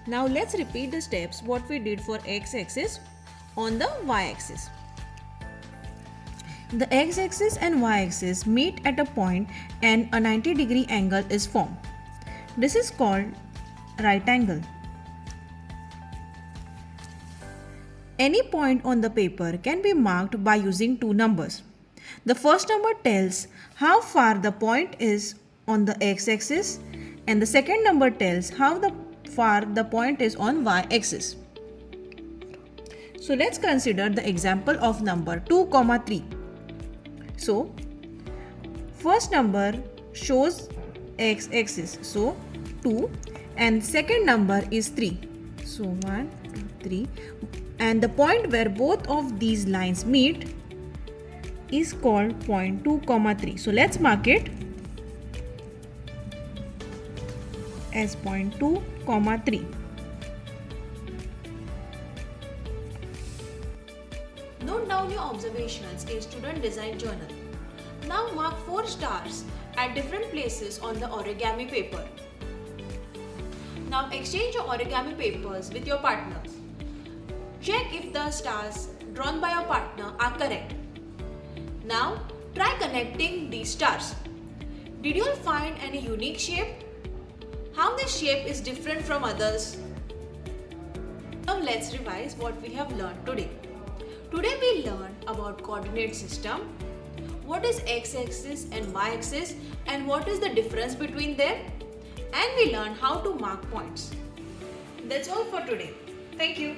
Now let's repeat the steps what we did for x-axis on the y-axis. The x-axis and y-axis meet at a point and a 90-degree angle is formed. This is called right angle. Any point on the paper can be marked by using two numbers. The first number tells how far the point is on the x-axis and the second number tells how far the point is on y-axis. So let's consider the example of number 2, 3. So first number shows x-axis, so 2, and second number is 3. So 1, 2, 3, and the point where both of these lines meet is called point 2, 3. So let's mark it as point 2, 3. Note down your observations in Student Design Journal. Now mark 4 stars at different places on the origami paper. Now exchange your origami papers with your partners. Check if the stars drawn by your partner are correct. Now try connecting these stars. Did you find any unique shape? How this shape is different from others? Now let's revise what we have learned today. Today we learned about coordinate system, what is x-axis and y-axis and what is the difference between them, and we learned how to mark points. That's all for today. Thank you.